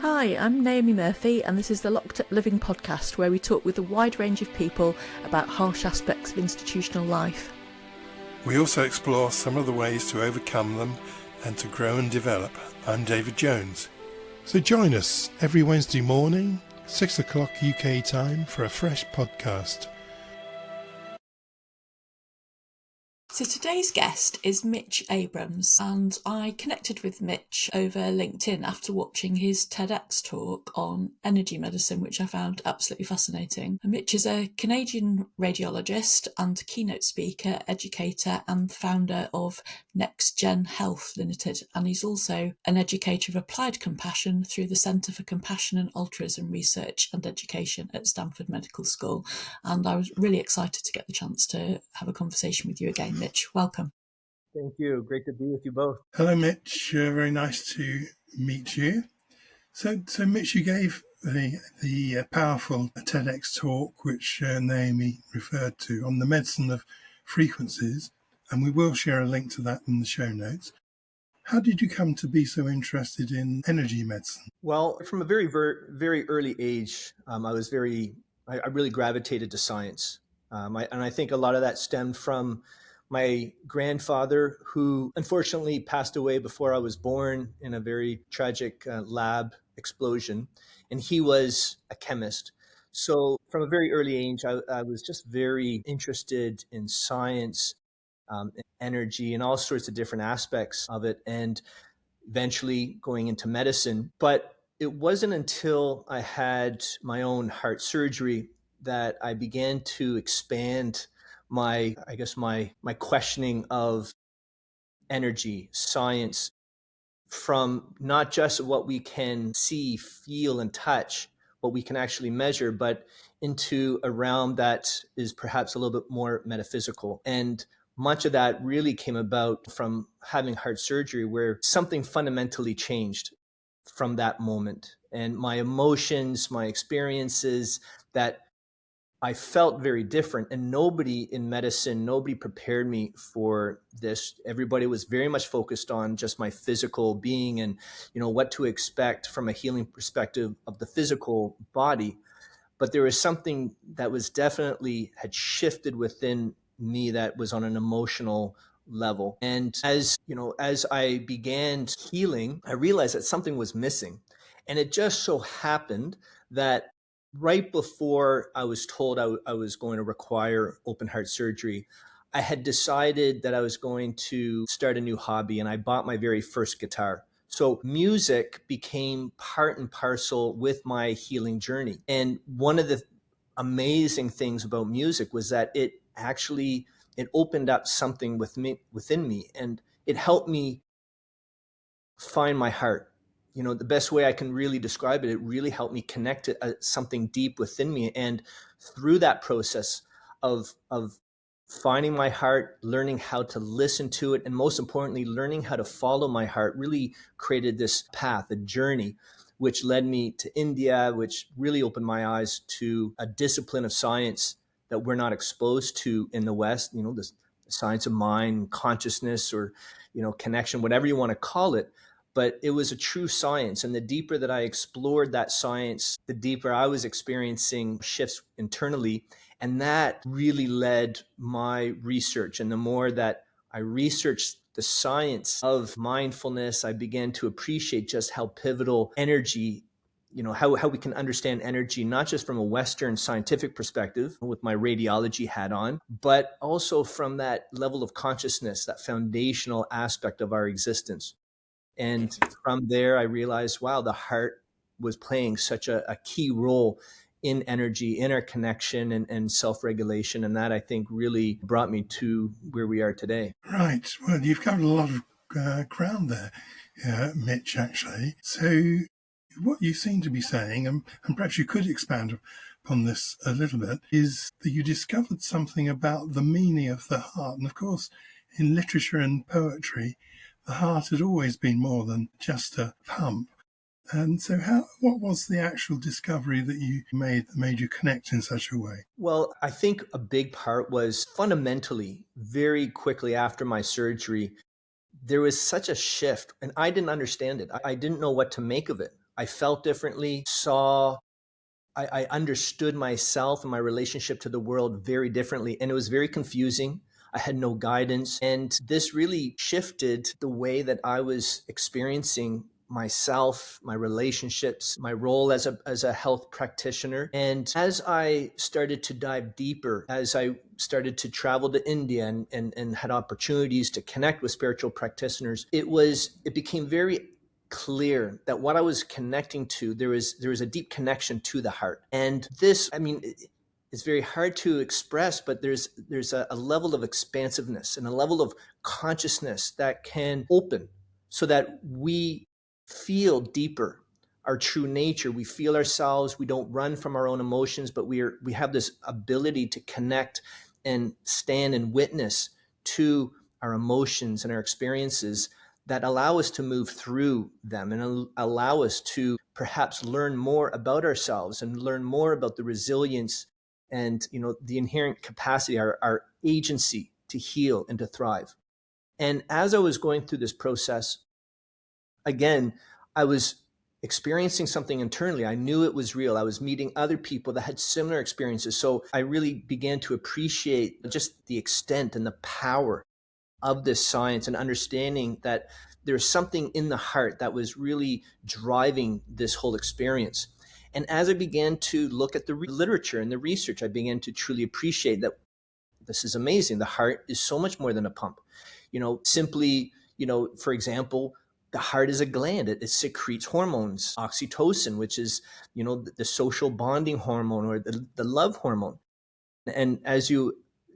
Hi, I'm Naomi Murphy, and this is the Locked Up Living podcast, where we talk with a wide range of people about harsh aspects of institutional life. We also explore some of the ways to overcome them and to grow and develop. I'm David Jones. So join us every Wednesday morning, 6 o'clock UK time, for a fresh podcast. So today's guest is Mitch Abrams, and I connected with Mitch over LinkedIn after watching his TEDx talk on energy medicine, which I found absolutely fascinating. And Mitch is a Canadian radiologist and keynote speaker, educator, and founder of NextGenHealth Limited, and he's also an educator of applied compassion through the Centre for Compassion and Altruism Research and Education at Stanford Medical School. And I was really excited to get the chance to have a conversation with you again, Mitch. Welcome. Thank you. Great to be with you both. Hello, Mitch. Very nice to meet you. So Mitch, you gave the powerful TEDx talk, which Naomi referred to, on the medicine of frequencies, and we will share a link to that in the show notes. How did you come to be so interested in energy medicine? Well, from a very, very early age, I really gravitated to science. And I think a lot of that stemmed from my grandfather, who unfortunately passed away before I was born in a very tragic lab explosion. And he was a chemist. So from a very early age, I was just very interested in science, energy, and all sorts of different aspects of it, and eventually going into medicine. But it wasn't until I had my own heart surgery that I began to expand my questioning of energy, science, from not just what we can see, feel, and touch, what we can actually measure, but into a realm that is perhaps a little bit more metaphysical. And much of that really came about from having heart surgery, where something fundamentally changed from that moment. And my emotions, my experiences, that I felt very different. And nobody in medicine, nobody prepared me for this. Everybody was very much focused on just my physical being and, what to expect from a healing perspective of the physical body. But there was something that was definitely had shifted within me that was on an emotional level. And as I began healing, I realized that something was missing. And it just so happened that right before I was told I was going to require open heart surgery, I had decided that I was going to start a new hobby, and I bought my very first guitar. So music became part and parcel with my healing journey. And one of the amazing things about music was that it opened up something within me, and it helped me find my heart. The best way I can really describe it, it really helped me connect to something deep within me. And through that process of finding my heart, learning how to listen to it, and most importantly, learning how to follow my heart, really created this path, a journey, which led me to India, which really opened my eyes to a discipline of science that we're not exposed to in the West, the science of mind, consciousness, or, connection, whatever you want to call it. But it was a true science. And the deeper that I explored that science, the deeper I was experiencing shifts internally. And that really led my research. And the more that I researched the science of mindfulness, I began to appreciate just how pivotal energy, how we can understand energy, not just from a Western scientific perspective with my radiology hat on, but also from that level of consciousness, that foundational aspect of our existence. And from there, I realized, wow, the heart was playing such a key role in energy, in our connection and self-regulation. And that, I think, really brought me to where we are today. Right. Well, you've covered a lot of ground there, Mitch, actually. So what you seem to be saying, and perhaps you could expand upon this a little bit, is that you discovered something about the meaning of the heart. And of course, in literature and poetry, the heart had always been more than just a pump. And so what was the actual discovery that you made that made you connect in such a way? Well, I think a big part was fundamentally, very quickly after my surgery, there was such a shift, and I didn't understand it. I didn't know what to make of it. I felt differently, I understood myself and my relationship to the world very differently. And it was very confusing. I had no guidance. And this really shifted the way that I was experiencing myself, my relationships, my role as a health practitioner. And as I started to dive deeper, as I started to travel to India and had opportunities to connect with spiritual practitioners, it became very clear that what I was connecting to, there was a deep connection to the heart. And this, I mean, it's very hard to express, but there's a level of expansiveness and a level of consciousness that can open so that we feel deeper our true nature. We feel ourselves. We don't run from our own emotions, but we have this ability to connect and stand and witness to our emotions and our experiences that allow us to move through them and allow us to perhaps learn more about ourselves and learn more about the resilience and the inherent capacity, our agency to heal and to thrive. And as I was going through this process, again, I was experiencing something internally. I knew it was real. I was meeting other people that had similar experiences. So I really began to appreciate just the extent and the power of this science and understanding that there's something in the heart that was really driving this whole experience. And as I began to look at the literature and the research, I began to truly appreciate that this is amazing. The heart is so much more than a pump. Simply, for example, the heart is a gland. It secretes hormones, oxytocin, which is, the social bonding hormone or the love hormone. And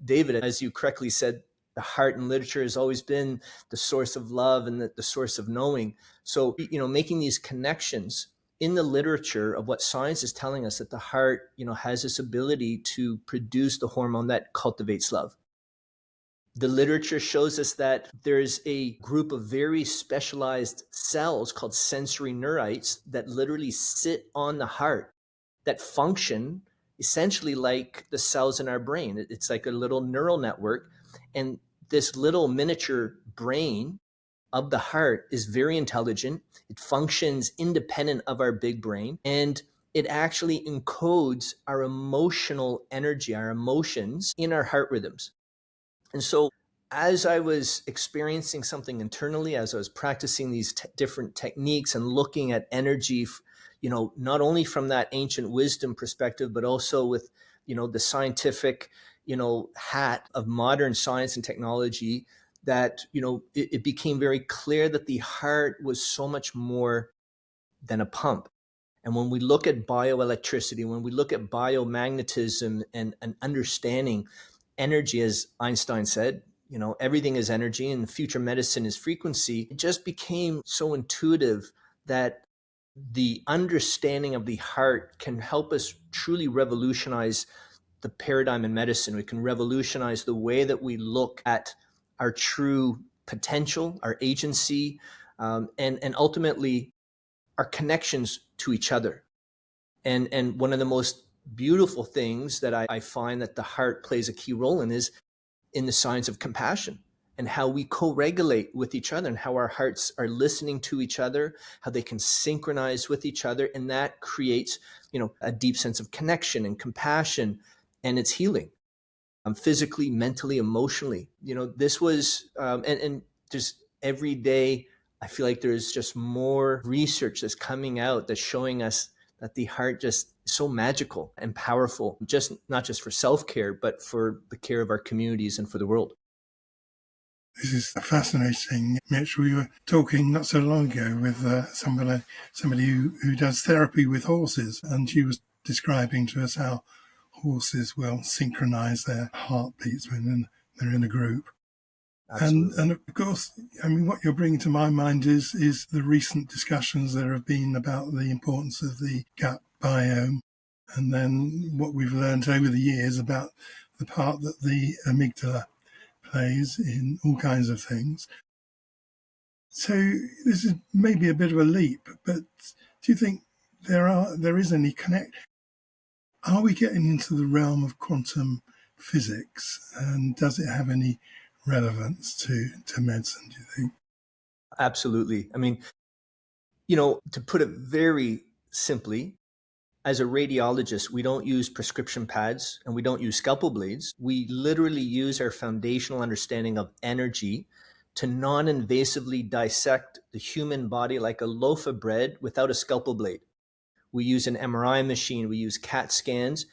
David, as you correctly said, the heart in literature has always been the source of love and the source of knowing. So, making these connections in the literature of what science is telling us that the heart, has this ability to produce the hormone that cultivates love. The literature shows us that there's a group of very specialized cells called sensory neurites that literally sit on the heart that function essentially like the cells in our brain. It's like a little neural network. And this little miniature brain of the heart is very intelligent. It functions independent of our big brain. And it actually encodes our emotional energy, our emotions in our heart rhythms. And so as I was experiencing something internally, as I was practicing these different techniques and looking at energy, not only from that ancient wisdom perspective, but also with, the scientific, hat of modern science and technology, that, it became very clear that the heart was so much more than a pump. And when we look at bioelectricity, when we look at biomagnetism and understanding energy, as Einstein said, everything is energy and future medicine is frequency, it just became so intuitive that the understanding of the heart can help us truly revolutionize the paradigm in medicine. We can revolutionize the way that we look at our true potential, our agency, and ultimately our connections to each other. And one of the most beautiful things that I find that the heart plays a key role in is in the science of compassion and how we co-regulate with each other and how our hearts are listening to each other, how they can synchronize with each other. And that creates, a deep sense of connection and compassion, and it's healing, physically, mentally, emotionally. This was, and just every day, I feel like there's just more research that's coming out that's showing us that the heart just is so magical and powerful, not just for self-care, but for the care of our communities and for the world. This is fascinating, Mitch. We were talking not so long ago with somebody who does therapy with horses, and she was describing to us how horses will synchronize their heartbeats when they're in a group. And of course, I mean, what you're bringing to my mind is the recent discussions there have been about the importance of the gut biome, and then what we've learned over the years about the part that the amygdala plays in all kinds of things. So this is maybe a bit of a leap, but do you think there is any connect? Are we getting into the realm of quantum physics, and does it have any relevance to medicine, do you think? Absolutely. I mean, To put it very simply, as a radiologist, we don't use prescription pads and we don't use scalpel blades. We literally use our foundational understanding of energy to non-invasively dissect the human body like a loaf of bread without a scalpel blade. We use an MRI machine, we use CAT scans.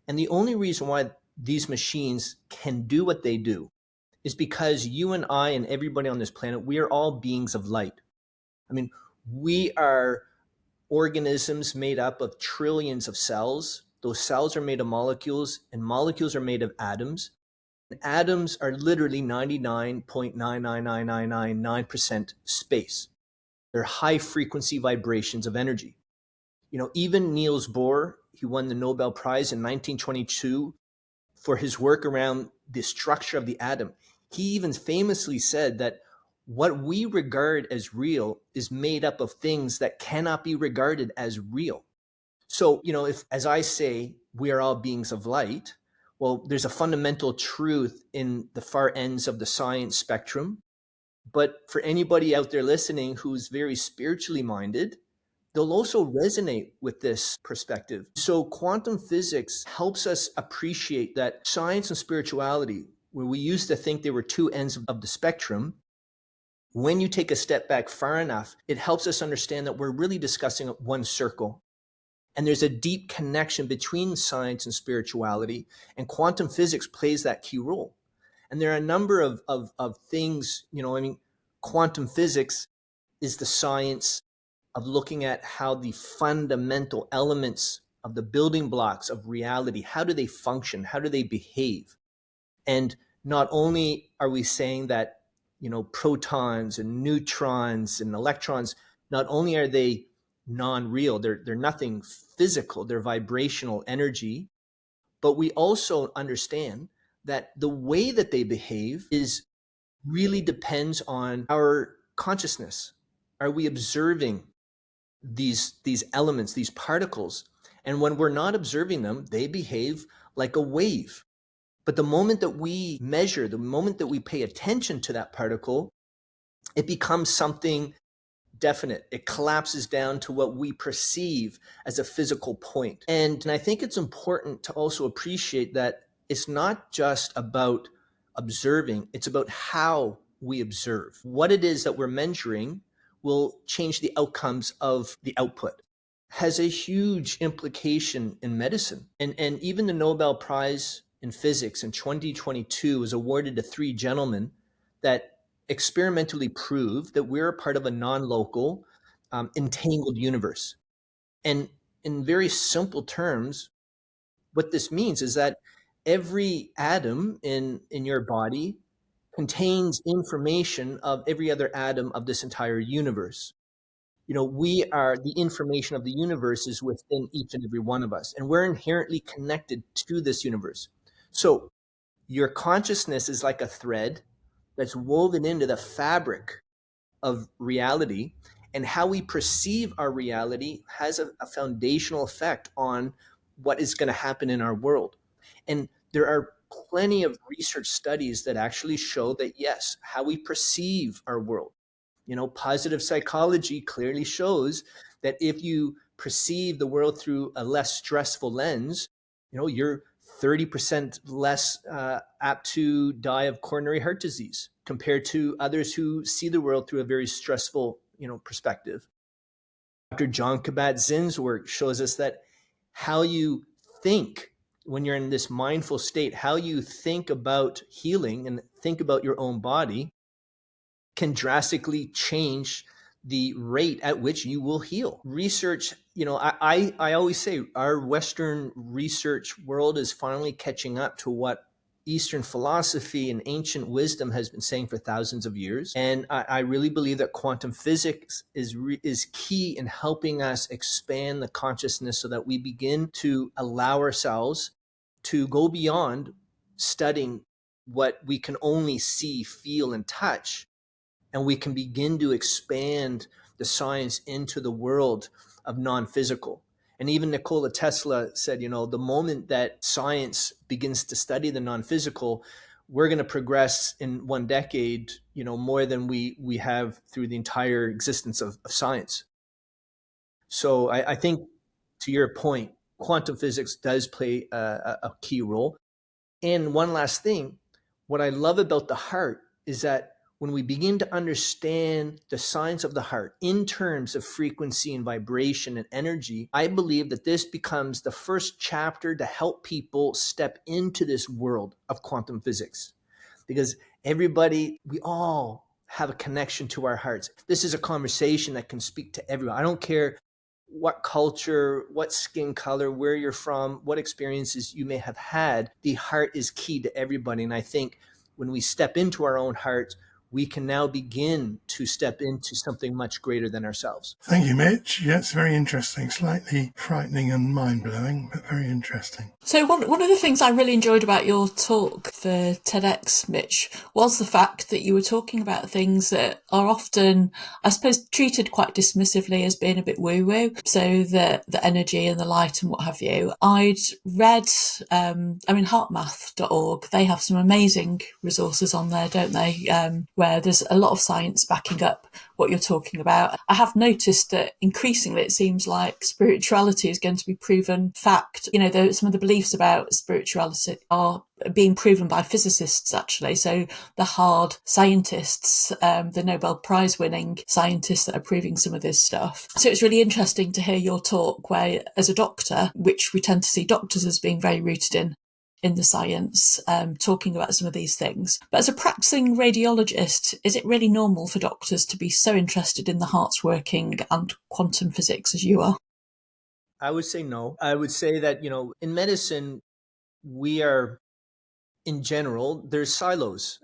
And the only reason why these machines can do what they do is because you and I and everybody on this planet, we are all beings of light. I mean, we are organisms made up of trillions of cells. Those cells are made of molecules, and molecules are made of atoms. And atoms are literally 99.99999% space. They're high frequency vibrations of energy. Even Niels Bohr, he won the Nobel Prize in 1922 for his work around the structure of the atom. He even famously said that what we regard as real is made up of things that cannot be regarded as real. So, if, as I say, we are all beings of light, well, there's a fundamental truth in the far ends of the science spectrum. But for anybody out there listening who's very spiritually minded, they'll also resonate with this perspective. So quantum physics helps us appreciate that science and spirituality, where we used to think they were two ends of the spectrum, when you take a step back far enough, it helps us understand that we're really discussing one circle. And there's a deep connection between science and spirituality, and quantum physics plays that key role. And there are a number of things, quantum physics is the science of looking at how the fundamental elements of the building blocks of reality, how do they function? How do they behave? And not only are we saying that, protons and neutrons and electrons, not only are they non-real, they're nothing physical, they're vibrational energy, but we also understand that the way that they behave is really depends on our consciousness. Are we observing these elements, these particles? And when we're not observing them, they behave like a wave. But the moment that we measure, the moment that we pay attention to that particle, it becomes something definite. It collapses down to what we perceive as a physical point. And I think it's important to also appreciate that it's not just about observing, it's about how we observe. What it is that we're measuring will change the outcomes of the output. Has a huge implication in medicine. And even the Nobel Prize in Physics in 2022 was awarded to three gentlemen that experimentally proved that we're a part of a non-local, entangled universe. And in very simple terms, what this means is that every atom in your body contains information of every other atom of this entire universe. We are the information of the universe is within each and every one of us, and we're inherently connected to this universe. So your consciousness is like a thread that's woven into the fabric of reality, and how we perceive our reality has a foundational effect on what is going to happen in our world. And there are plenty of research studies that actually show that, yes, how we perceive our world, positive psychology clearly shows that if you perceive the world through a less stressful lens, you're 30% less apt to die of coronary heart disease compared to others who see the world through a very stressful, perspective. Dr. John Kabat-Zinn's work shows us that how you think when you're in this mindful state, how you think about healing and think about your own body can drastically change the rate at which you will heal. Research, I always say our Western research world is finally catching up to what Eastern philosophy and ancient wisdom has been saying for thousands of years. And I really believe that quantum physics is key in helping us expand the consciousness so that we begin to allow ourselves to go beyond studying what we can only see, feel, and touch. And we can begin to expand the science into the world of non-physical. And even Nikola Tesla said, the moment that science begins to study the non-physical, we're going to progress in 1 decade, more than we have through the entire existence of science. So I think, to your point, quantum physics does play a key role. And one last thing, what I love about the heart is that when we begin to understand the science of the heart in terms of frequency and vibration and energy, I believe that this becomes the first chapter to help people step into this world of quantum physics. Because everybody, we all have a connection to our hearts. This is a conversation that can speak to everyone. I don't care what culture, what skin color, where you're from, what experiences you may have had. The heart is key to everybody. And I think when we step into our own hearts, we can now begin to step into something much greater than ourselves. Thank you, Mitch. Yeah, it's very interesting, slightly frightening and mind-blowing, but very interesting. So one of the things I really enjoyed about your talk for TEDx, Mitch, was the fact that you were talking about things that are often, I suppose, treated quite dismissively as being a bit woo-woo. So the energy and the light and what have you. I'd read, heartmath.org, they have some amazing resources on there, don't they? Where there's a lot of science backing up what you're talking about. I have noticed that increasingly it seems like spirituality is going to be proven fact. You know, some of the beliefs about spirituality are being proven by physicists, actually. So the hard scientists, the Nobel Prize winning scientists that are proving some of this stuff. So it's really interesting to hear your talk where, as a doctor, which we tend to see doctors as being very rooted in the science, talking about some of these things. But as a practicing radiologist, is it really normal for doctors to be so interested in the heart's working and quantum physics as you are? I would say no. I would say that, in medicine, we are, in general, there's silos,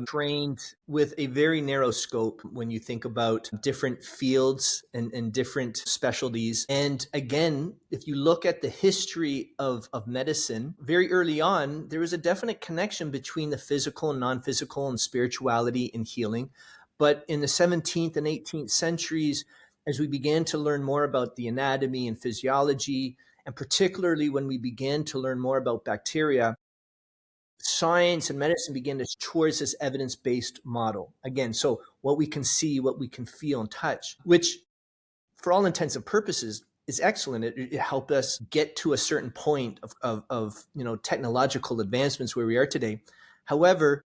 trained with a very narrow scope when you think about different fields and different specialties. And again, if you look at the history of medicine, very early on, there was a definite connection between the physical and non-physical and spirituality and healing. But in the 17th and 18th centuries, as we began to learn more about the anatomy and physiology, and particularly when we began to learn more about bacteria, science and medicine begin to towards this evidence-based model. Again, so what we can see, what we can feel and touch, which for all intents and purposes is excellent. It helped us get to a certain point of technological advancements where we are today. However,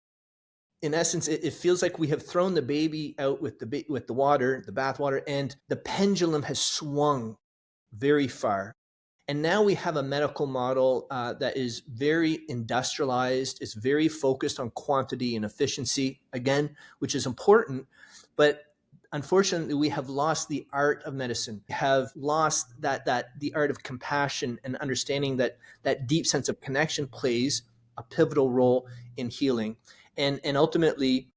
in essence, it feels like we have thrown the baby out with the water, the bathwater, and the pendulum has swung very far. And now we have a medical model that is very industrialized. It's very focused on quantity and efficiency, again, which is important. But unfortunately, we have lost the art of medicine. We have lost the art of compassion and understanding that deep sense of connection plays a pivotal role in healing. And ultimately,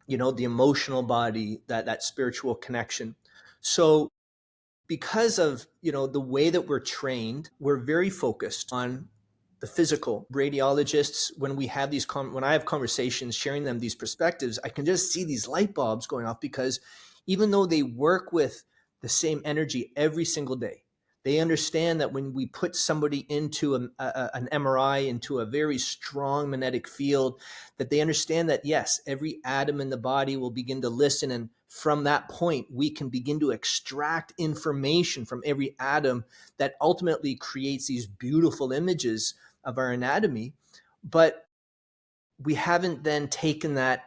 the emotional body, that spiritual connection. So because of the way that we're trained, we're very focused on the physical. Radiologists, when we have when I have conversations sharing them these perspectives, I can just see these light bulbs going off, because even though they work with the same energy every single day, they understand that when we put somebody into an MRI, into a very strong magnetic field, that they understand that, yes, every atom in the body will begin to listen. And from that point, we can begin to extract information from every atom that ultimately creates these beautiful images of our anatomy. But we haven't then taken that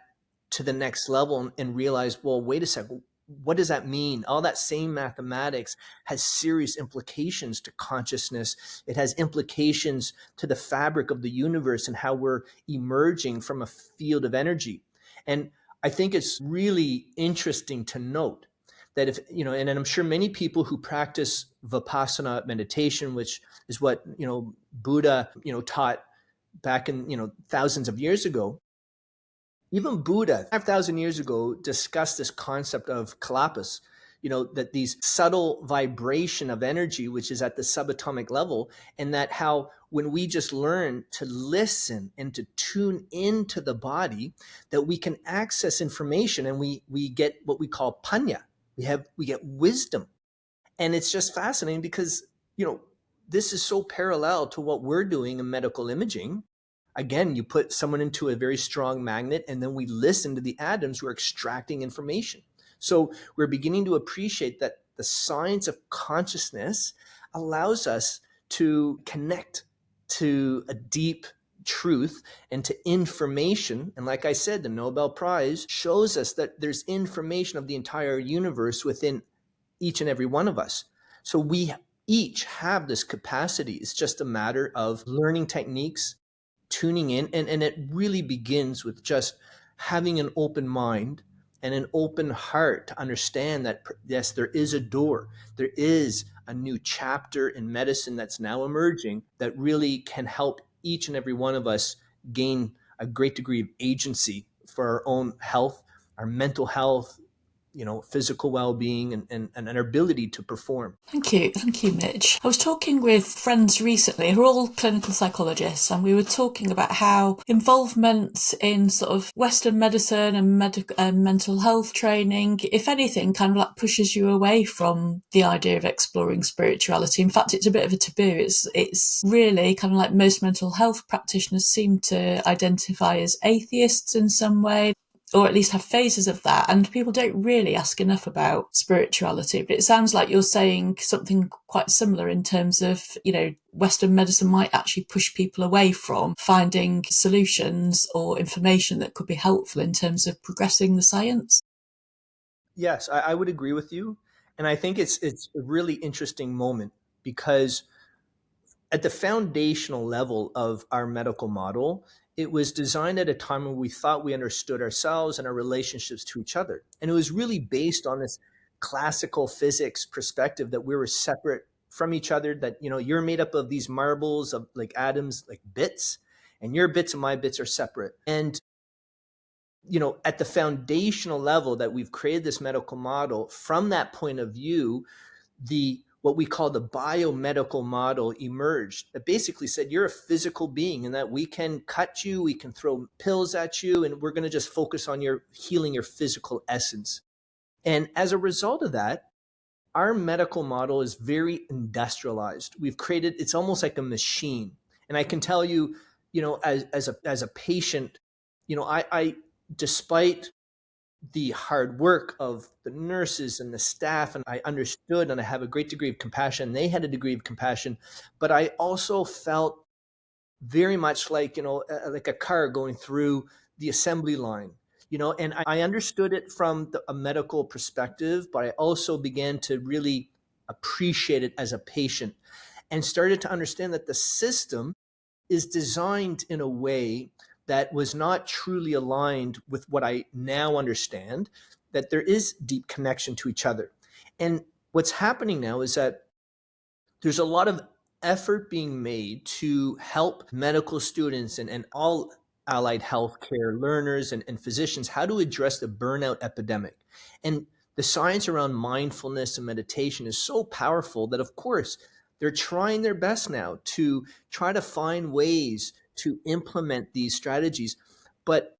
to the next level and realized, well, wait a second, what does that mean? All that same mathematics has serious implications to consciousness. It has implications to the fabric of the universe and how we're emerging from a field of energy. And I think it's really interesting to note that if, and I'm sure many people who practice Vipassana meditation, which is what, Buddha, taught back in, thousands of years ago. Even Buddha, 5,000 years ago, discussed this concept of kalapas, that these subtle vibration of energy, which is at the subatomic level, and that how when we just learn to listen and to tune into the body, that we can access information and we get what we call panya. We get wisdom. And it's just fascinating because, this is so parallel to what we're doing in medical imaging. Again, you put someone into a very strong magnet, and then we listen to the atoms who are extracting information. So we're beginning to appreciate that the science of consciousness allows us to connect to a deep truth and to information. And like I said, the Nobel Prize shows us that there's information of the entire universe within each and every one of us. So we each have this capacity. It's just a matter of learning techniques, tuning in, and it really begins with just having an open mind and an open heart to understand that, yes, there is a door. There is a new chapter in medicine that's now emerging that really can help each and every one of us gain a great degree of agency for our own health, our mental health, physical well-being, and our ability to perform. Thank you, Mitch. I was talking with friends recently who are all clinical psychologists, and we were talking about how involvement in sort of Western medicine and mental health training, if anything, kind of like pushes you away from the idea of exploring spirituality. In fact, it's a bit of a taboo. It's really kind of like most mental health practitioners seem to identify as atheists in some way, or at least have phases of that, and people don't really ask enough about spirituality. But it sounds like you're saying something quite similar in terms of, Western medicine might actually push people away from finding solutions or information that could be helpful in terms of progressing the science. Yes, I would agree with you. And I think it's a really interesting moment because at the foundational level of our medical model, it was designed at a time when we thought we understood ourselves and our relationships to each other. And it was really based on this classical physics perspective that we were separate from each other, that, you're made up of these marbles of like atoms, like bits, and your bits and my bits are separate. And, at the foundational level that we've created this medical model, from that point of view, what we call the biomedical model emerged that basically said you're a physical being and that we can cut you, we can throw pills at you, and we're going to just focus on your healing your physical essence. And as a result of that, our medical model is very industrialized. We've created, it's almost like a machine. And I can tell you, as a patient, I despite the hard work of the nurses and the staff, and I understood and I have a great degree of compassion. They had a degree of compassion, but I also felt very much like, like a car going through the assembly line, and I understood it from a medical perspective, but I also began to really appreciate it as a patient and started to understand that the system is designed in a way that was not truly aligned with what I now understand, that there is deep connection to each other. And what's happening now is that there's a lot of effort being made to help medical students and all allied healthcare learners and physicians how to address the burnout epidemic. And the science around mindfulness and meditation is so powerful that, of course, they're trying their best now to try to find ways to implement these strategies. But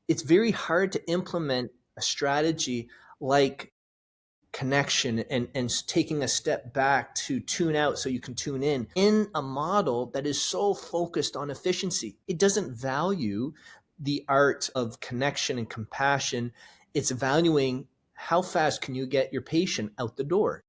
it's very hard to implement a strategy like connection and taking a step back to tune out so you can tune in a model that is so focused on efficiency. It doesn't value the art of connection and compassion. It's valuing how fast can you get your patient out the door,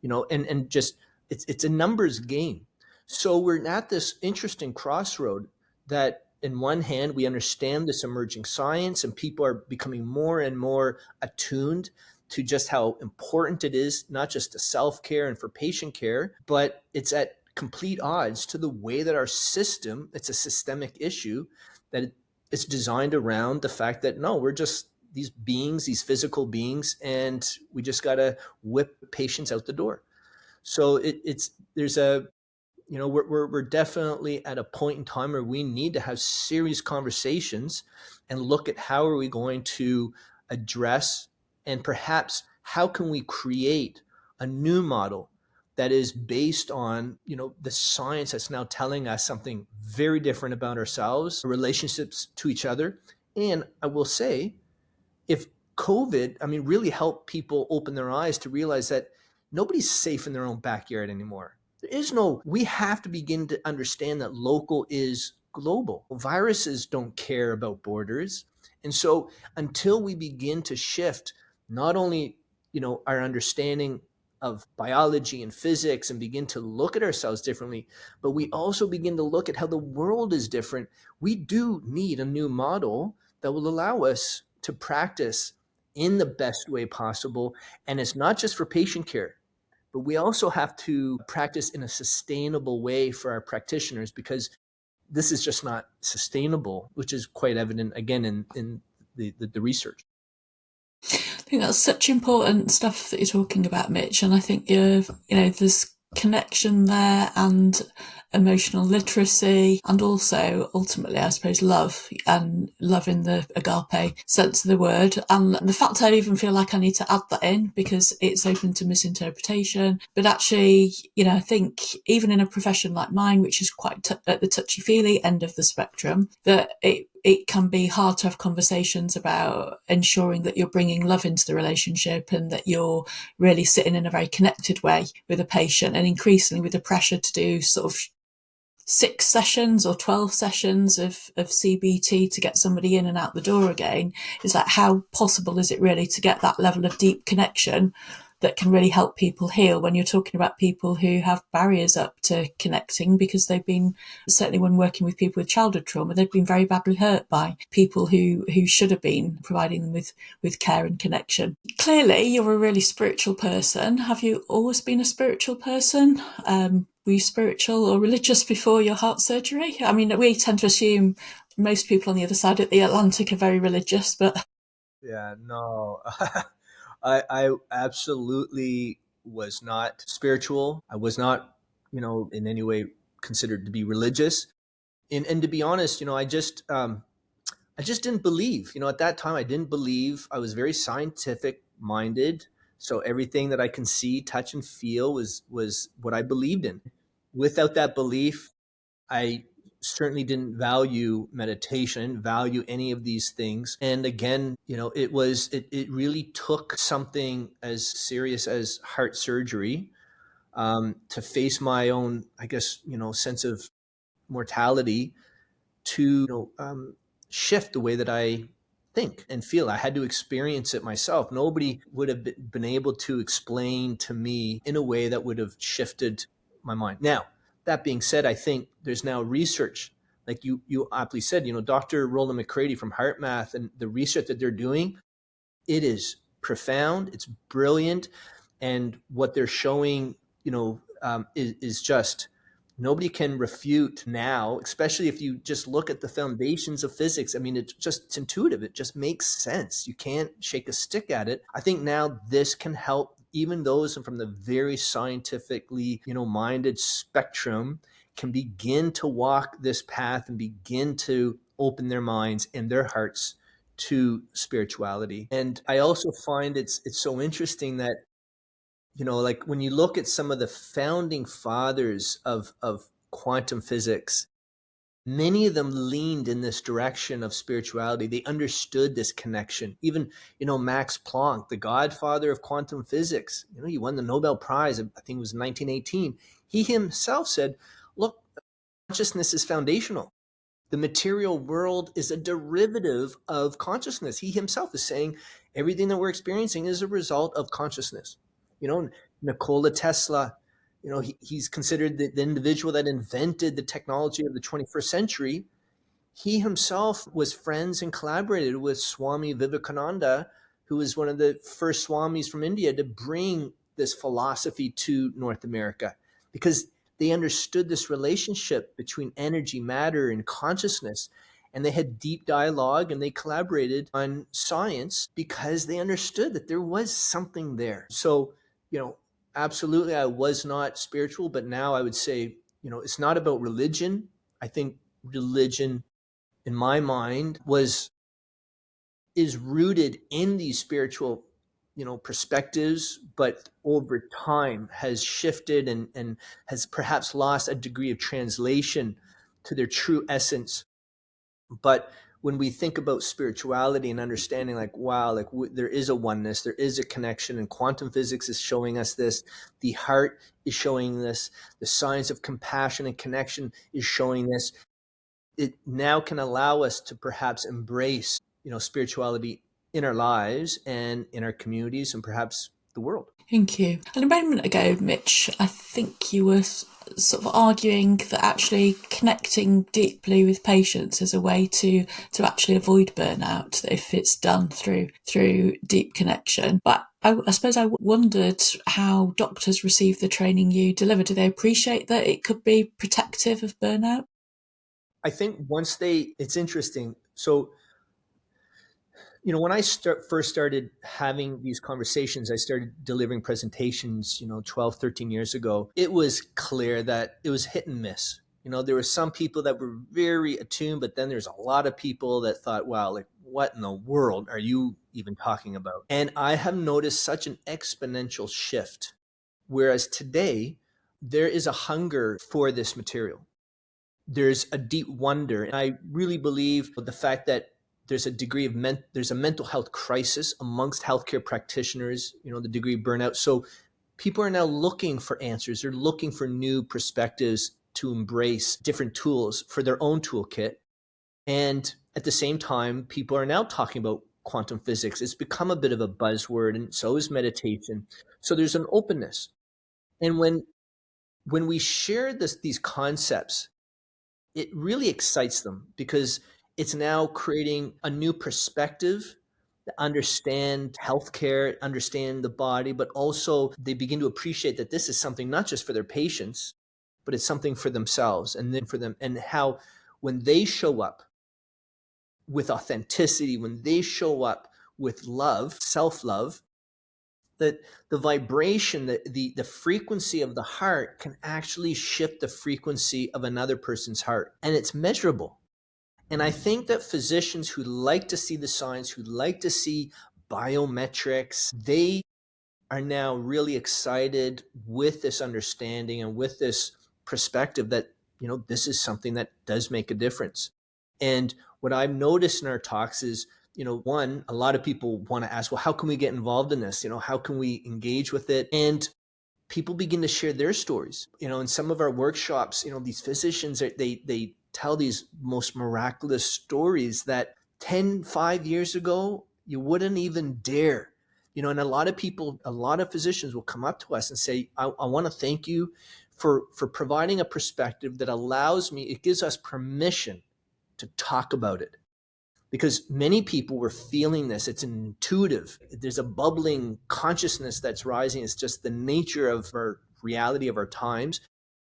and just it's a numbers game. So we're at this interesting crossroad that in one hand we understand this emerging science and people are becoming more and more attuned to just how important it is, not just to self-care and for patient care, but it's at complete odds to the way that our system, it's a systemic issue, that it's designed around the fact that no, we're just these beings, these physical beings, and we just got to whip patients out the door. So we're definitely at a point in time where we need to have serious conversations and look at how are we going to address, and perhaps how can we create a new model that is based on the science that's now telling us something very different about ourselves, relationships to each other. And I will say, if COVID, really helped people open their eyes to realize that nobody's safe in their own backyard anymore. We have to begin to understand that local is global. Viruses don't care about borders. And so until we begin to shift not only, our understanding of biology and physics and begin to look at ourselves differently, but we also begin to look at how the world is different, we do need a new model that will allow us to practice in the best way possible. And it's not just for patient care, but we also have to practice in a sustainable way for our practitioners, because this is just not sustainable, which is quite evident again in the research. I think that's such important stuff that you're talking about, Mitch. And I think there's connection there and emotional literacy, and also ultimately, I suppose, love, and love in the agape sense of the word. And the fact I even feel like I need to add that in because it's open to misinterpretation. But actually, I think even in a profession like mine, which is quite at the touchy-feely end of the spectrum, that it can be hard to have conversations about ensuring that you're bringing love into the relationship and that you're really sitting in a very connected way with a patient, and increasingly with the pressure to do sort of 6 sessions or 12 sessions of CBT to get somebody in and out the door again. Is like, how possible is it really to get that level of deep connection that can really help people heal when you're talking about people who have barriers up to connecting because they've been, certainly when working with people with childhood trauma, they've been very badly hurt by people who should have been providing them with care and connection. Clearly, you're a really spiritual person. Have you always been a spiritual person? Were you spiritual or religious before your heart surgery? I mean, we tend to assume most people on the other side of the Atlantic are very religious, but... Yeah, no. I absolutely was not spiritual. I was not, in any way considered to be religious. And to be honest, I just didn't believe. At that time, I didn't believe. I was very scientific minded. So everything that I can see, touch, and feel was what I believed in. Without that belief, I certainly didn't value meditation, value any of these things. And again, it really took something as serious as heart surgery to face my own, I guess, sense of mortality to shift the way that I think and feel. I had to experience it myself. Nobody would have been able to explain to me in a way that would have shifted my mind. Now, that being said, I think there's now research, like you aptly said, Dr. Roland McCready from HeartMath and the research that they're doing, it is profound, it's brilliant, and what they're showing, is just nobody can refute now, especially if you just look at the foundations of physics. I mean, it's intuitive. It just makes sense. You can't shake a stick at it. I think now this can help even those from the very scientifically, minded spectrum can begin to walk this path and begin to open their minds and their hearts to spirituality. And I also find it's so interesting that like when you look at some of the founding fathers of quantum physics, many of them leaned in this direction of spirituality. They understood this connection. Even, Max Planck, the godfather of quantum physics, he won the Nobel Prize, I think it was 1918. He himself said, look, consciousness is foundational. The material world is a derivative of consciousness. He himself is saying everything that we're experiencing is a result of consciousness. Nikola Tesla, he's considered the individual that invented the technology of the 21st century. He himself was friends and collaborated with Swami Vivekananda, who was one of the first swamis from India to bring this philosophy to North America, because they understood this relationship between energy, matter, and consciousness. And they had deep dialogue and they collaborated on science because they understood that there was something there. So, absolutely, I was not spiritual, but now I would say, it's not about religion. I think religion, in my mind, is rooted in these spiritual perspectives, but over time has shifted and has perhaps lost a degree of translation to their true essence. But when we think about spirituality and understanding, like, wow, like there is a oneness, there is a connection, and quantum physics is showing us this, the heart is showing this, the science of compassion and connection is showing this, it now can allow us to perhaps embrace, spirituality in our lives and in our communities and perhaps the world. Thank you. And a moment ago, Mitch, I think you were sort of arguing that actually connecting deeply with patients is a way to actually avoid burnout if it's done through deep connection. But I suppose I wondered how doctors receive the training you deliver. Do they appreciate that it could be protective of burnout? I think it's interesting. So, when I first started having these conversations, I started delivering presentations, 12, 13 years ago. It was clear that it was hit and miss. There were some people that were very attuned, but then there's a lot of people that thought, wow, like, what in the world are you even talking about? And I have noticed such an exponential shift. Whereas today, there is a hunger for this material. There's a deep wonder. And I really believe the fact that there's a degree of there's a mental health crisis amongst healthcare practitioners, the degree of burnout. So people are now looking for answers. They're looking for new perspectives to embrace different tools for their own toolkit. And at the same time, people are now talking about quantum physics. It's become a bit of a buzzword, and so is meditation. So there's an openness. And when we share these concepts, it really excites them because it's now creating a new perspective to understand healthcare, understand the body, but also they begin to appreciate that this is something not just for their patients, but it's something for themselves and then for them. And how when they show up with authenticity, when they show up with love, self-love, that the vibration, the frequency of the heart can actually shift the frequency of another person's heart. And it's measurable. And I think that physicians who like to see the science, who like to see biometrics, they are now really excited with this understanding and with this perspective that, this is something that does make a difference. And what I've noticed in our talks is, one, a lot of people want to ask, well, how can we get involved in this? How can we engage with it? And people begin to share their stories. In some of our workshops, these physicians, they tell these most miraculous stories that 5 years ago, you wouldn't even dare. And a lot of physicians will come up to us and say, I want to thank you for providing a perspective that allows me, it gives us permission to talk about it. Because many people were feeling this. It's intuitive. There's a bubbling consciousness that's rising. It's just the nature of our reality of our times.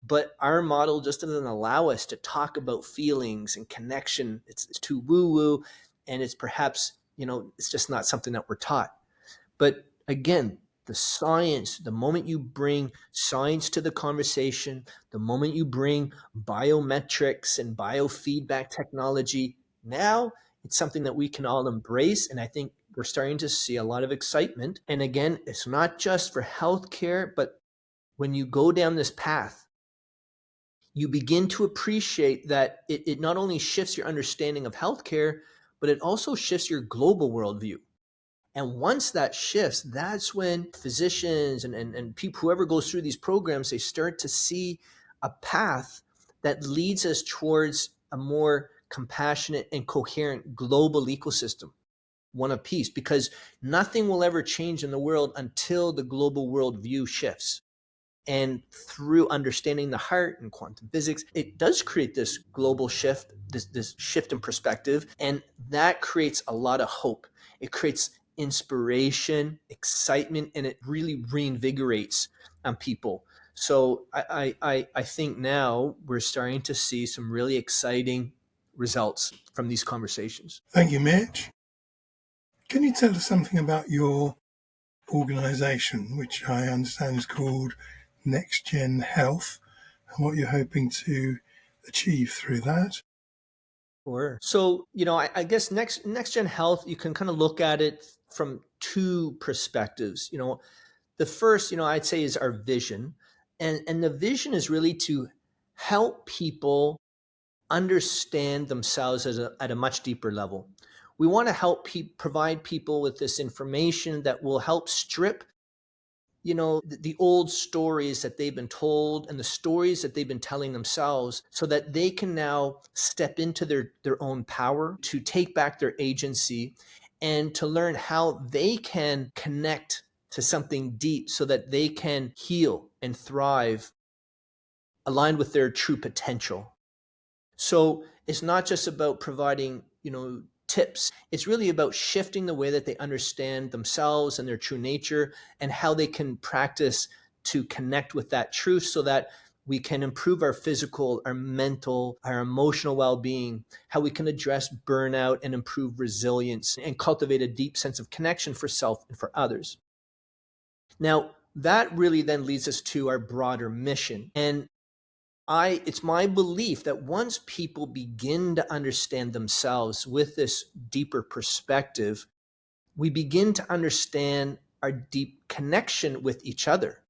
But our model just doesn't allow us to talk about feelings and connection. It's too woo-woo. And it's perhaps, it's just not something that we're taught. But again, the science, the moment you bring science to the conversation, the moment you bring biometrics and biofeedback technology, now it's something that we can all embrace. And I think we're starting to see a lot of excitement. And again, it's not just for healthcare, but when you go down this path, you begin to appreciate that it not only shifts your understanding of healthcare, but it also shifts your global worldview. And once that shifts, that's when physicians and people, whoever goes through these programs, they start to see a path that leads us towards a more compassionate and coherent global ecosystem, one of peace, because nothing will ever change in the world until the global worldview shifts. And through understanding the heart and quantum physics, it does create this global shift, this shift in perspective. And that creates a lot of hope. It creates inspiration, excitement, and it really reinvigorates people. So I think now we're starting to see some really exciting results from these conversations. Thank you, Mitch. Can you tell us something about your organisation, which I understand is called NextGenHealth, and what you're hoping to achieve through that? Sure. So, I guess NextGenHealth, you can kind of look at it from two perspectives. The first, I'd say is our vision. And the vision is really to help people understand themselves at a much deeper level. We want to help provide people with this information that will help strip the old stories that they've been told and the stories that they've been telling themselves, so that they can now step into their own power, to take back their agency, and to learn how they can connect to something deep so that they can heal and thrive aligned with their true potential. So it's not just about providing, tips. It's really about shifting the way that they understand themselves and their true nature and how they can practice to connect with that truth so that we can improve our physical, our mental, our emotional well-being, how we can address burnout and improve resilience and cultivate a deep sense of connection for self and for others. Now, that really then leads us to our broader mission. And it's my belief that once people begin to understand themselves with this deeper perspective, we begin to understand our deep connection with each other.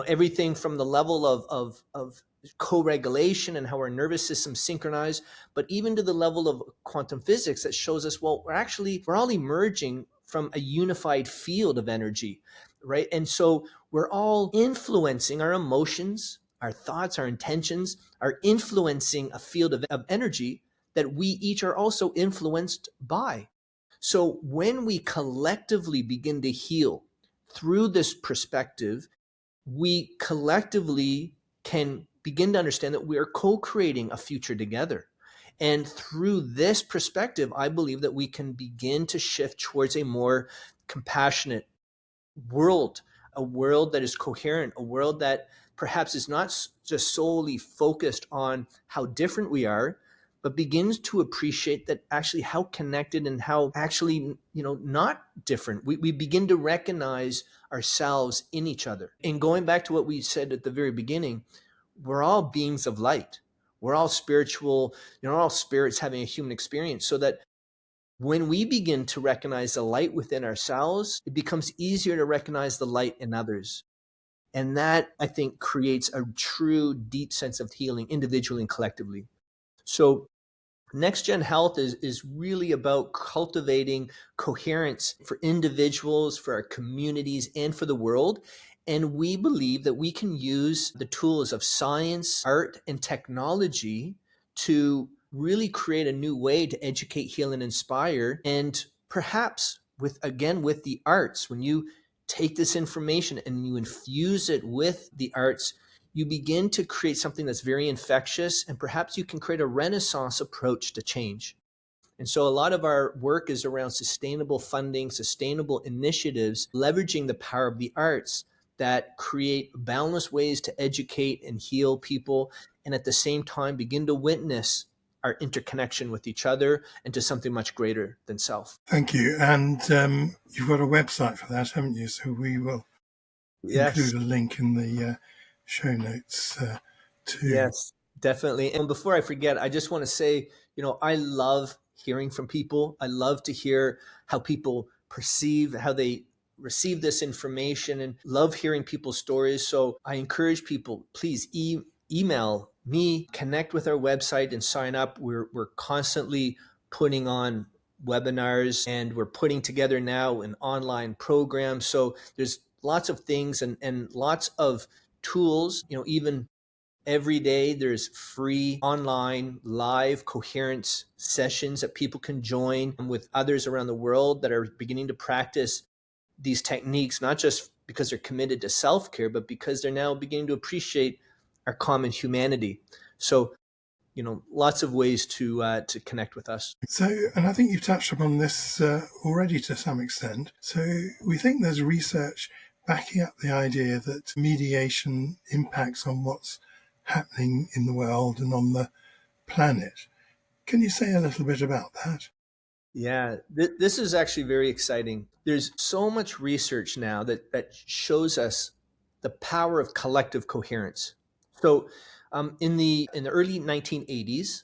Everything from the level of co-regulation and how our nervous systems synchronize, but even to the level of quantum physics that shows us, well, we're all emerging from a unified field of energy, right? And so we're all influencing our emotions, our thoughts, our intentions are influencing a field of energy that we each are also influenced by. So when we collectively begin to heal through this perspective, we collectively can begin to understand that we are co-creating a future together. And through this perspective, I believe that we can begin to shift towards a more compassionate world, a world that is coherent, a world that perhaps is not just solely focused on how different we are, but begins to appreciate that actually how connected and how actually, not different. We begin to recognize ourselves in each other. And going back to what we said at the very beginning, we're all beings of light. We're all spiritual, all spirits having a human experience, so that when we begin to recognize the light within ourselves, it becomes easier to recognize the light in others. And that, I think, creates a true, deep sense of healing individually and collectively. So NextGenHealth is really about cultivating coherence for individuals, for our communities, and for the world. And we believe that we can use the tools of science, art, and technology to really create a new way to educate, heal, and inspire. And perhaps with the arts, when you take this information and you infuse it with the arts, you begin to create something that's very infectious, and perhaps you can create a Renaissance approach to change. And so a lot of our work is around sustainable funding, sustainable initiatives, leveraging the power of the arts that create boundless ways to educate and heal people, and at the same time begin to witness our interconnection with each other and to something much greater than self. Thank you. And you've got a website for that, haven't you? So we will include a link in the show notes too. Yes, definitely. And before I forget, I just want to say, I love hearing from people. I love to hear how people perceive, how they receive this information, and love hearing people's stories. So I encourage people, please email me, connect with our website and sign up. We're constantly putting on webinars, and we're putting together now an online program. So there's lots of things and lots of tools, even every day there's free online live coherence sessions that people can join with others around the world that are beginning to practice these techniques, not just because they're committed to self-care, but because they're now beginning to appreciate our common humanity. So, lots of ways to connect with us. So, and I think you've touched upon this already to some extent. So we think there's research backing up the idea that mediation impacts on what's happening in the world and on the planet. Can you say a little bit about that? Yeah, this is actually very exciting. There's so much research now that shows us the power of collective coherence. So, in the early 1980s,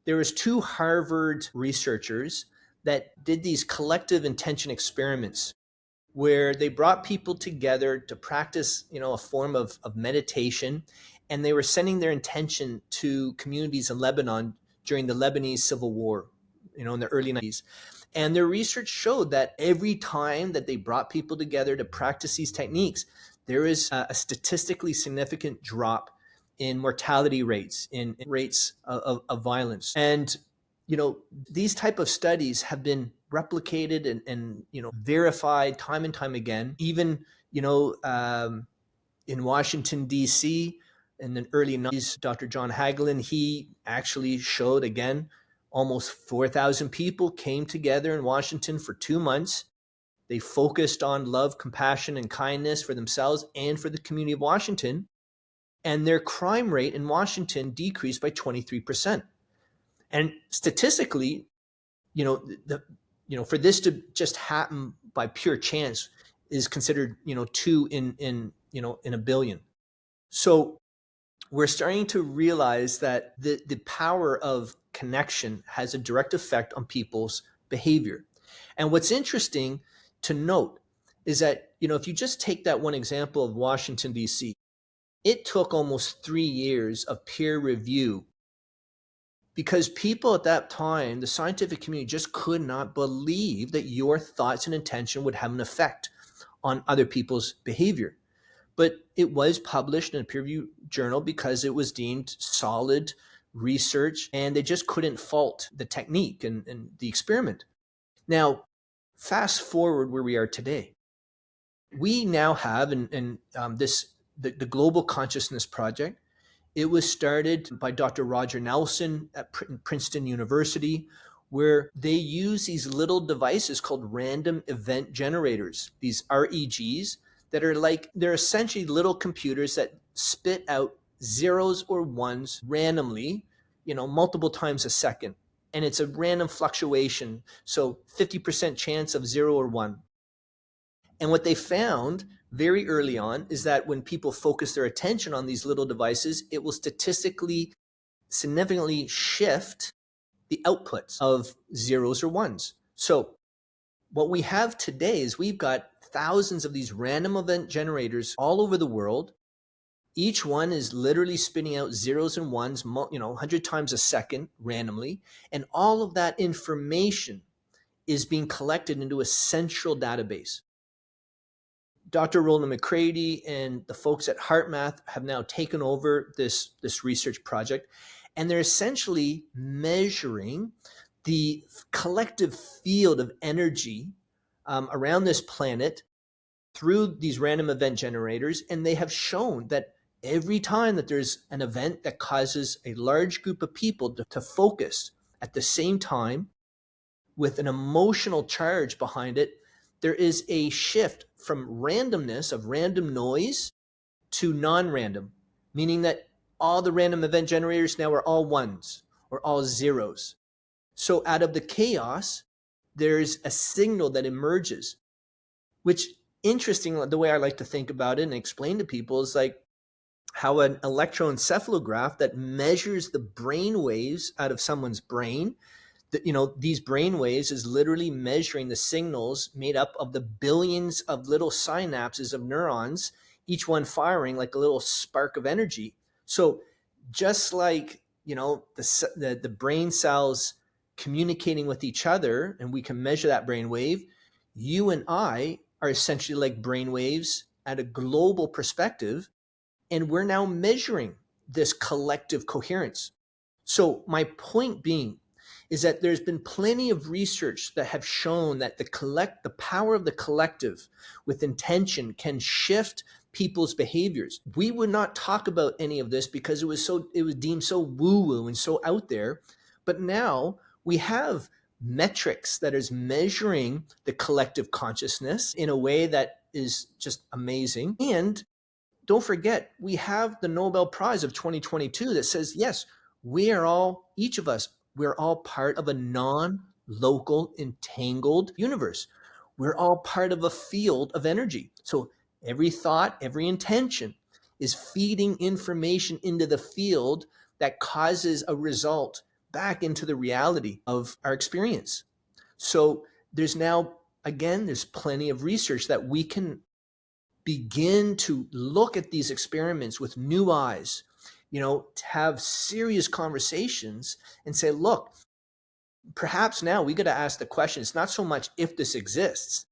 there was two Harvard researchers that did these collective intention experiments where they brought people together to practice, a form of meditation, and they were sending their intention to communities in Lebanon during the Lebanese Civil War, in the early 90s. And their research showed that every time that they brought people together to practice these techniques, there is a statistically significant drop in mortality rates, in rates of violence. And these type of studies have been replicated and verified time and time again. Even, in Washington, D.C., in the early 90s, Dr. John Hagelin, he actually showed, again, almost 4,000 people came together in Washington for 2 months. They focused on love, compassion, and kindness for themselves and for the community of Washington. And their crime rate in Washington decreased by 23%. And statistically, for this to just happen by pure chance is considered, 2 in a billion. So we're starting to realize that the power of connection has a direct effect on people's behavior. And what's interesting to note is that, if you just take that one example of Washington, D.C., it took almost 3 years of peer review because people at that time, the scientific community, just could not believe that your thoughts and intention would have an effect on other people's behavior. But it was published in a peer-reviewed journal because it was deemed solid research, and they just couldn't fault the technique and the experiment. Now, fast forward where we are today. We now have, the Global Consciousness Project. It was started by Dr. Roger Nelson at Princeton University, where they use these little devices called random event generators, these REGs, they're essentially little computers that spit out zeros or ones randomly, multiple times a second. And it's a random fluctuation. So 50% chance of 0 or 1. And what they found very early on is that when people focus their attention on these little devices, it will statistically significantly shift the outputs of zeros or ones. So what we have today is we've got thousands of these random event generators all over the world. Each one is literally spitting out zeros and ones, 100 times a second randomly. And all of that information is being collected into a central database. Dr. Roland McCready and the folks at HeartMath have now taken over this research project, and they're essentially measuring the collective field of energy around this planet through these random event generators. And they have shown that every time that there's an event that causes a large group of people to focus at the same time with an emotional charge behind it, there is a shift from randomness of random noise to non-random, meaning that all the random event generators now are all ones or all zeros. So out of the chaos, there's a signal that emerges, which, interesting, the way I like to think about it and explain to people is like how an electroencephalograph that measures the brain waves out of someone's brain, these brain waves is literally measuring the signals made up of the billions of little synapses of neurons, each one firing like a little spark of energy. So just like, the brain cells communicating with each other, and we can measure that brain wave, you and I are essentially like brain waves at a global perspective, and we're now measuring this collective coherence. So my point being is that there's been plenty of research that have shown that the power of the collective with intention can shift people's behaviors. We would not talk about any of this because it was deemed so woo-woo and so out there. But now we have metrics that is measuring the collective consciousness in a way that is just amazing. And don't forget, we have the Nobel Prize of 2022 that says, yes, each of us, we're all part of a non-local entangled universe. We're all part of a field of energy. So every thought, every intention is feeding information into the field that causes a result back into the reality of our experience. So there's plenty of research that we can begin to look at these experiments with new eyes, to have serious conversations and say, look, perhaps now we got to ask the question, it's not so much if this exists.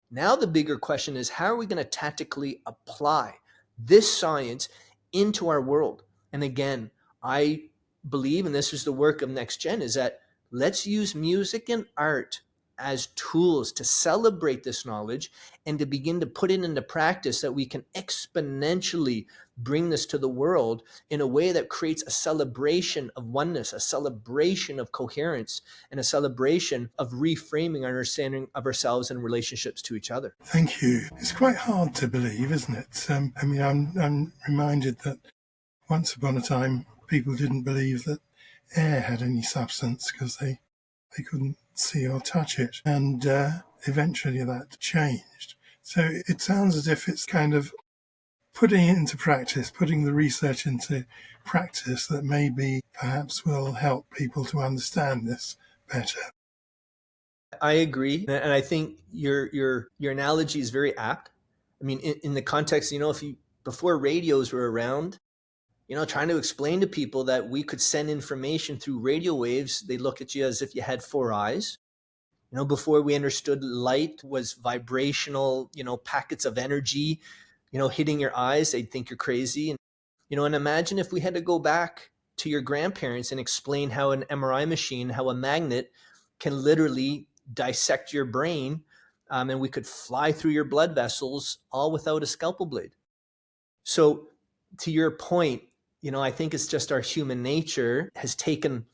Now the bigger question is, how are we going to tactically apply this science into our world? And again, I believe, and this is the work of NextGen, is that Let's use music and art as tools to celebrate this knowledge and to begin to put it into practice, that we can exponentially bring this to the world in a way that creates a celebration of oneness, a celebration of coherence, and a celebration of reframing our understanding of ourselves and relationships to each other. Thank you. It's quite hard to believe, isn't it? I'm reminded that once upon a time, people didn't believe that air had any substance because they couldn't see or touch it. And eventually that changed. So it sounds as if it's kind of putting it into practice, putting the research into practice that maybe perhaps will help people to understand this better. I agree, and I think your analogy is very apt. I mean, in the context, if you before radios were around, trying to explain to people that we could send information through radio waves, they look at you as if you had four eyes. Before we understood light was vibrational, packets of energy, hitting your eyes, they'd think you're crazy. And imagine if we had to go back to your grandparents and explain how an MRI machine, how a magnet can literally dissect your brain, and we could fly through your blood vessels all without a scalpel blade. So to your point, I think it's just our human nature has taken,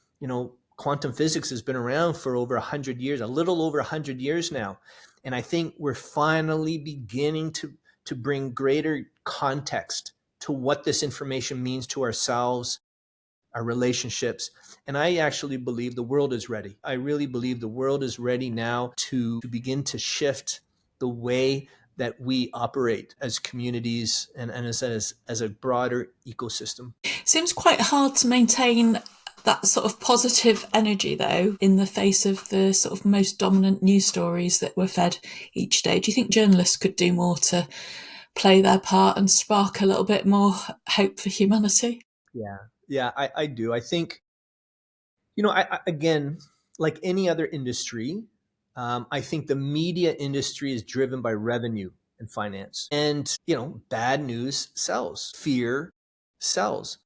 quantum physics has been around for over 100 years, a little over 100 years now. And I think we're finally beginning to bring greater context to what this information means to ourselves, our relationships. And I actually believe the world is ready. I really believe the world is ready now to begin to shift the way that we operate as communities and as a broader ecosystem. Seems quite hard to maintain that sort of positive energy, though, in the face of the sort of most dominant news stories that we're fed each day. Do you think journalists could do more to play their part and spark a little bit more hope for humanity? Yeah, I do. I think, again, like any other industry, I think the media industry is driven by revenue and finance. And, bad news sells, fear sells.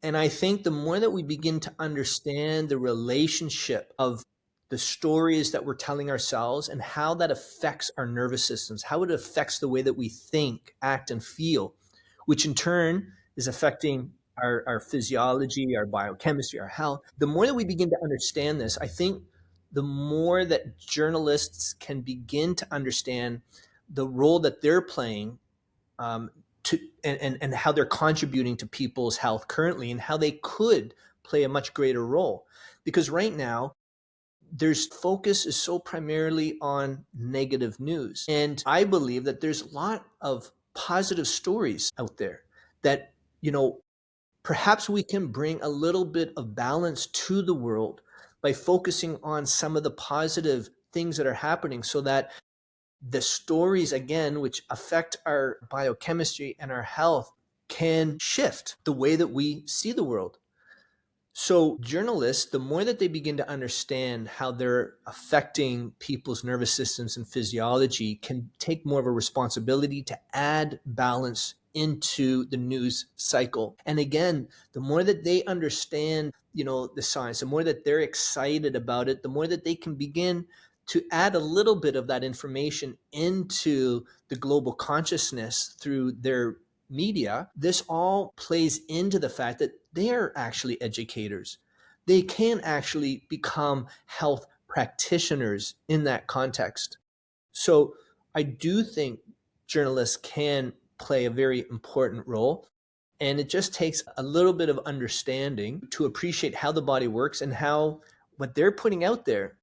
And I think the more that we begin to understand the relationship of the stories that we're telling ourselves and how that affects our nervous systems, how it affects the way that we think, act, and feel, which in turn is affecting our physiology, our biochemistry, our health. The more that we begin to understand this, I think the more that journalists can begin to understand the role that they're playing and how they're contributing to people's health currently and how they could play a much greater role. Because right now, there's focus is so primarily on negative news. And I believe that there's a lot of positive stories out there that, perhaps we can bring a little bit of balance to the world by focusing on some of the positive things that are happening so that the stories, again, which affect our biochemistry and our health, can shift the way that we see the world. So journalists, the more that they begin to understand how they're affecting people's nervous systems and physiology, can take more of a responsibility to add balance into the news cycle. And again, the more that they understand, the science, the more that they're excited about it, the more that they can begin to add a little bit of that information into the global consciousness through their media. This all plays into the fact that they're actually educators. They can actually become health practitioners in that context. So I do think journalists can play a very important role. And it just takes a little bit of understanding to appreciate how the body works and how what they're putting out there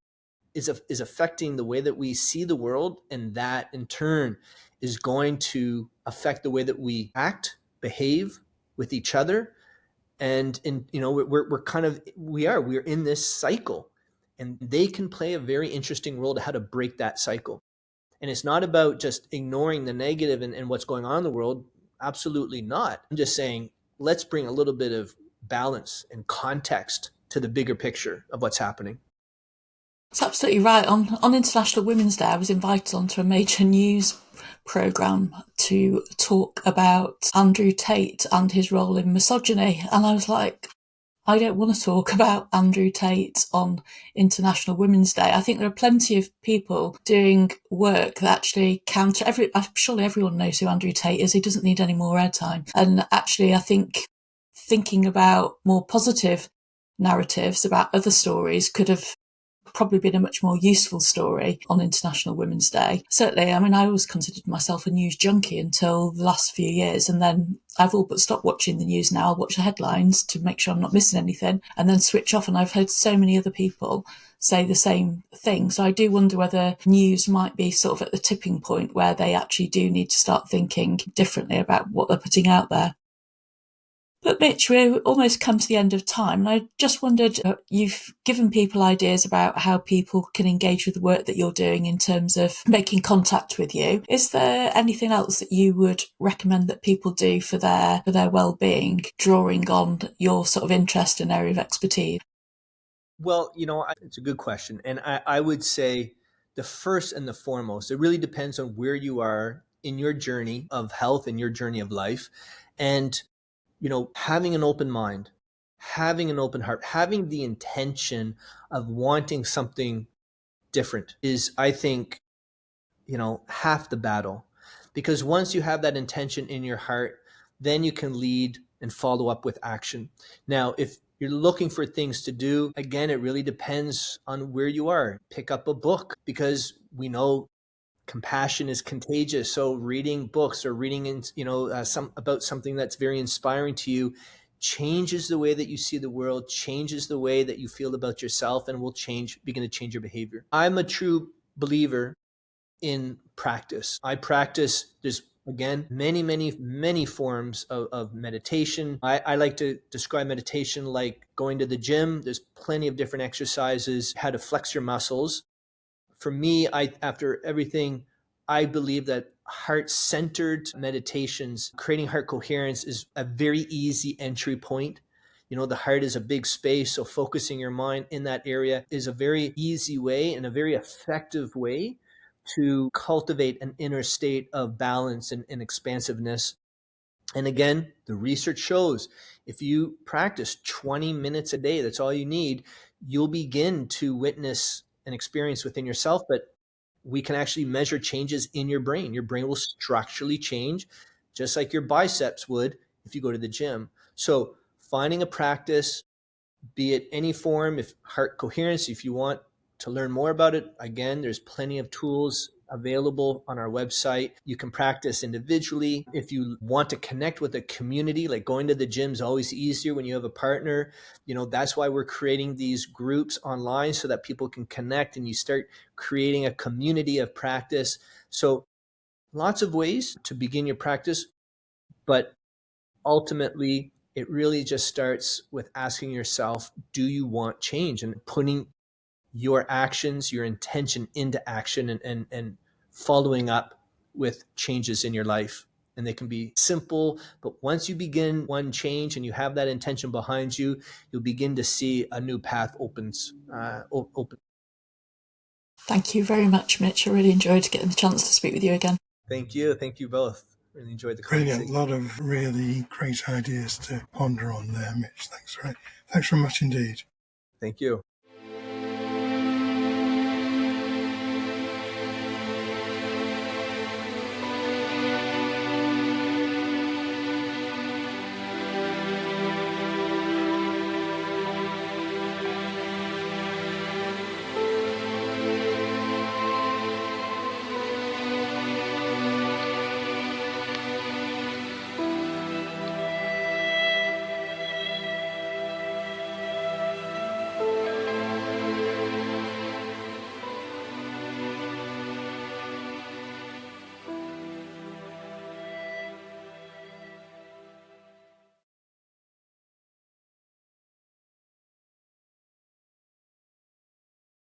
is affecting the way that we see the world. And that in turn is going to affect the way that we act, behave with each other. And we're in this cycle, and they can play a very interesting role to how to break that cycle. And it's not about just ignoring the negative and what's going on in the world. Absolutely not. I'm just saying, let's bring a little bit of balance and context to the bigger picture of what's happening. It's absolutely right. On International Women's Day, I was invited onto a major news programme to talk about Andrew Tate and his role in misogyny. And I was like, I don't want to talk about Andrew Tate on International Women's Day. I think there are plenty of people doing work that actually counter surely everyone knows who Andrew Tate is. He doesn't need any more airtime. And actually, I think thinking about more positive narratives about other stories could have probably been a much more useful story on International Women's Day. Certainly, I mean, I always considered myself a news junkie until the last few years, and then I've all but stopped watching the news now. I'll watch the headlines to make sure I'm not missing anything, and then switch off. And I've heard so many other people say the same thing. So I do wonder whether news might be sort of at the tipping point where they actually do need to start thinking differently about what they're putting out there. But Mitch, we've almost come to the end of time, and I just wondered, you've given people ideas about how people can engage with the work that you're doing in terms of making contact with you. Is there anything else that you would recommend that people do for their well-being, drawing on your sort of interest and area of expertise? Well, it's a good question. And I would say the first and the foremost, it really depends on where you are in your journey of health and your journey of life. And having an open mind, having an open heart, having the intention of wanting something different is, I think, half the battle. Because once you have that intention in your heart, then you can lead and follow up with action. Now, if you're looking for things to do, again, it really depends on where you are. Pick up a book, because we know compassion is contagious. So reading books or reading some about something that's very inspiring to you changes the way that you see the world, changes the way that you feel about yourself, and will begin to change your behavior. I'm a true believer in practice. I practice, there's again many forms of meditation. I like to describe meditation like going to the gym. There's plenty of different exercises, how to flex your muscles. For me, after everything, I believe that heart-centered meditations, creating heart coherence, is a very easy entry point. The heart is a big space, so focusing your mind in that area is a very easy way and a very effective way to cultivate an inner state of balance and expansiveness. And again, the research shows if you practice 20 minutes a day, that's all you need, you'll begin to witness an experience within yourself. But we can actually measure changes in your brain. Your brain will structurally change, just like your biceps would if you go to the gym. So finding a practice, be it any form, if heart coherence, if you want to learn more about it, again, there's plenty of tools available on our website. You can practice individually. If you want to connect with a community, like going to the gym is always easier when you have a partner. That's why we're creating these groups online so that people can connect and you start creating a community of practice. So lots of ways to begin your practice, but ultimately it really just starts with asking yourself, do you want change? And putting your actions, your intention into action, and following up with changes in your life. And they can be simple, but once you begin one change and you have that intention behind you, you'll begin to see a new path open. Thank you very much, Mitch. I really enjoyed getting the chance to speak with you again. Thank you. Thank you both. Really enjoyed the Brilliant. conversation. A lot of really great ideas to ponder on there, Mitch. Thanks very much indeed. Thank you.